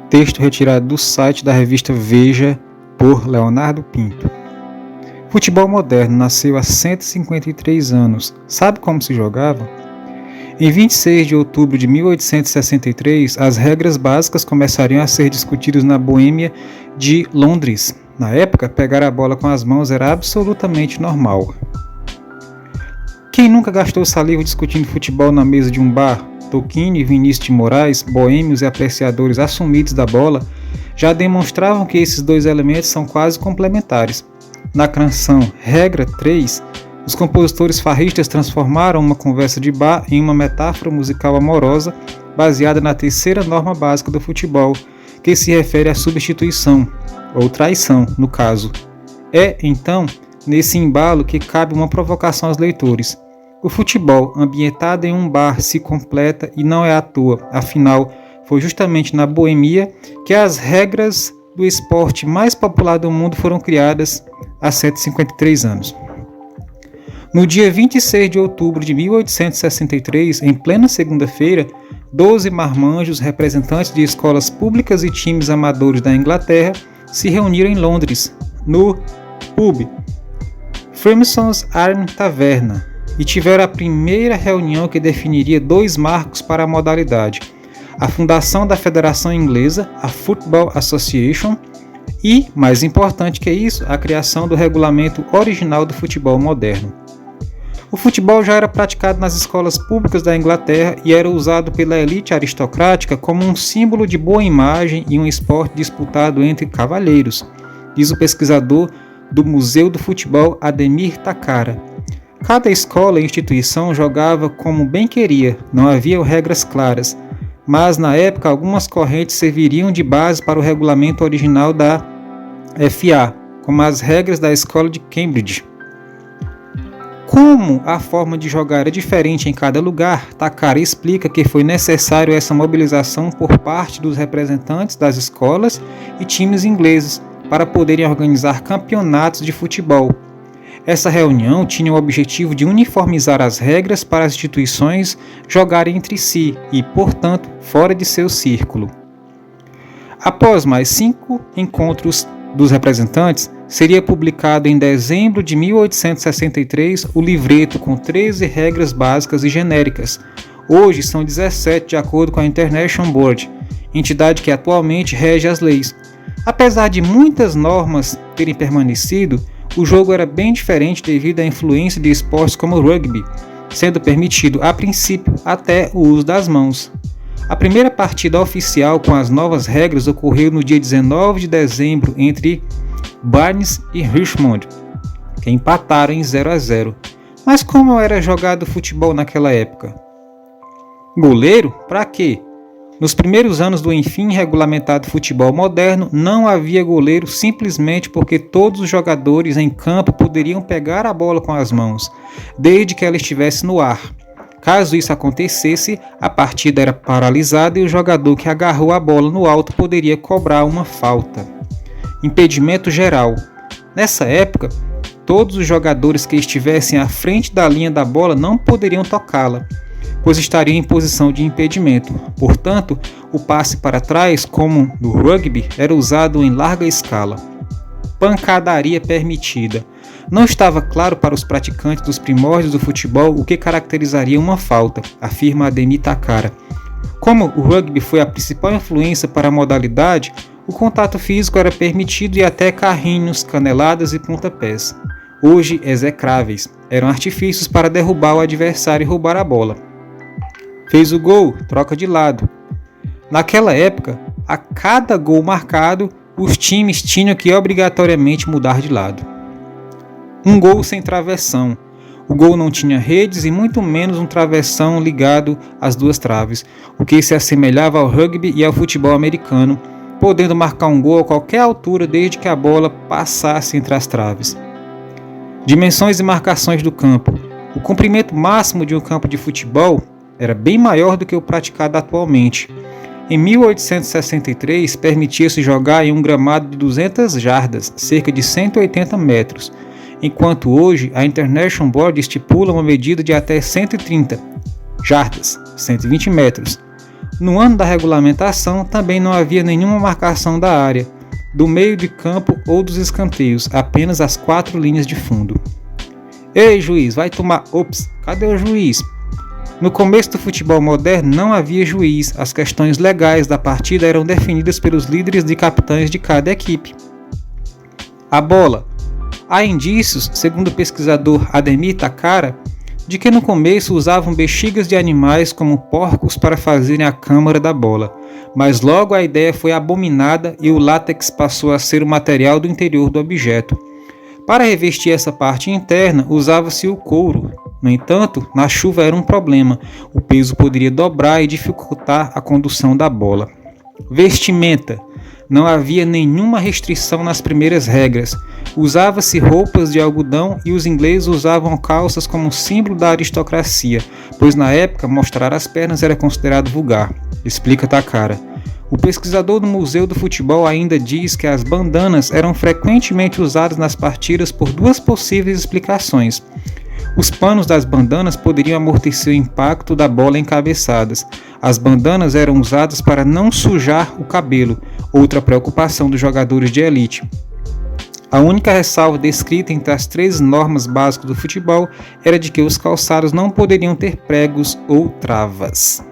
Texto retirado do site da revista Veja, por Leonardo Pinto. Futebol moderno nasceu há 153 anos. Sabe como se jogava? Em 26 de outubro de 1863, as regras básicas começariam a ser discutidas na Boêmia de Londres. Na época, pegar a bola com as mãos era absolutamente normal. Quem nunca gastou saliva discutindo futebol na mesa de um bar? Tolkien e Vinícius de Moraes, boêmios e apreciadores assumidos da bola, já demonstravam que esses dois elementos são quase complementares. Na canção Regra 3, os compositores farristas transformaram uma conversa de bar em uma metáfora musical amorosa baseada na terceira norma básica do futebol, que se refere à substituição, ou traição, no caso. É, então, nesse embalo que cabe uma provocação aos leitores. O futebol, ambientado em um bar, se completa e não é à toa, afinal, foi justamente na Boêmia que as regras do esporte mais popular do mundo foram criadas há 153 anos. No dia 26 de outubro de 1863, em plena segunda-feira, 12 marmanjos, representantes de escolas públicas e times amadores da Inglaterra, se reuniram em Londres, no pub Freemasons Arms Taverna, e tiveram a primeira reunião que definiria dois marcos para a modalidade: a fundação da Federação Inglesa, a Football Association, e, mais importante que isso, a criação do regulamento original do futebol moderno. O futebol já era praticado nas escolas públicas da Inglaterra e era usado pela elite aristocrática como um símbolo de boa imagem e um esporte disputado entre cavalheiros, diz o pesquisador do Museu do Futebol Ademir Takara. Cada escola e instituição jogava como bem queria, não havia regras claras, mas na época algumas correntes serviriam de base para o regulamento original da FA, como as regras da escola de Cambridge. Como a forma de jogar é diferente em cada lugar, Takara explica que foi necessário essa mobilização por parte dos representantes das escolas e times ingleses para poderem organizar campeonatos de futebol. Essa reunião tinha o objetivo de uniformizar as regras para as instituições jogarem entre si e, portanto, fora de seu círculo. Após mais 5 encontros dos representantes, seria publicado em dezembro de 1863 o livreto com 13 regras básicas e genéricas. Hoje são 17 de acordo com a International Board, entidade que atualmente rege as leis. Apesar de muitas normas terem permanecido, o jogo era bem diferente devido à influência de esportes como o rugby, sendo permitido, a princípio, até o uso das mãos. A primeira partida oficial com as novas regras ocorreu no dia 19 de dezembro entre Barnes e Richmond, que empataram em 0-0. Mas como era jogado futebol naquela época? Goleiro? Para quê? Nos primeiros anos do enfim regulamentado futebol moderno, não havia goleiro simplesmente porque todos os jogadores em campo poderiam pegar a bola com as mãos, desde que ela estivesse no ar. Caso isso acontecesse, a partida era paralisada e o jogador que agarrou a bola no alto poderia cobrar uma falta. Impedimento geral. Nessa época, todos os jogadores que estivessem à frente da linha da bola não poderiam tocá-la, pois estariam em posição de impedimento. Portanto, o passe para trás, como no rugby, era usado em larga escala. Pancadaria permitida. Não estava claro para os praticantes dos primórdios do futebol o que caracterizaria uma falta, afirma Ademir Takara. Como o rugby foi a principal influência para a modalidade, o contato físico era permitido e até carrinhos, caneladas e pontapés. Hoje execráveis, eram artifícios para derrubar o adversário e roubar a bola. Fez o gol, troca de lado. Naquela época, a cada gol marcado, os times tinham que obrigatoriamente mudar de lado. Um gol sem travessão. O gol não tinha redes e muito menos um travessão ligado às duas traves, o que se assemelhava ao rugby e ao futebol americano, podendo marcar um gol a qualquer altura desde que a bola passasse entre as traves. Dimensões e marcações do campo. O comprimento máximo de um campo de futebol era bem maior do que o praticado atualmente. Em 1863, permitia-se jogar em um gramado de 200 jardas, cerca de 180 metros, enquanto hoje a International Board estipula uma medida de até 130 jardas, 120 metros. No ano da regulamentação, também não havia nenhuma marcação da área, do meio de campo ou dos escanteios, apenas as 4 linhas de fundo. Ei, juiz, vai tomar... Ops, cadê o juiz? No começo do futebol moderno não havia juiz, as questões legais da partida eram definidas pelos líderes de capitães de cada equipe. A bola. Há indícios, segundo o pesquisador Ademir Takara, de que no começo usavam bexigas de animais como porcos para fazerem a câmara da bola, mas logo a ideia foi abominada e o látex passou a ser o material do interior do objeto. Para revestir essa parte interna, usava-se o couro. No entanto, na chuva era um problema, o peso poderia dobrar e dificultar a condução da bola. Vestimenta. Não havia nenhuma restrição nas primeiras regras. Usava-se roupas de algodão e os ingleses usavam calças como símbolo da aristocracia, pois na época mostrar as pernas era considerado vulgar, explica Takara. O pesquisador do Museu do Futebol ainda diz que as bandanas eram frequentemente usadas nas partidas por 2 possíveis explicações. Os panos das bandanas poderiam amortecer o impacto da bola em cabeçadas. As bandanas eram usadas para não sujar o cabelo, outra preocupação dos jogadores de elite. A única ressalva descrita entre as 3 normas básicas do futebol era de que os calçados não poderiam ter pregos ou travas.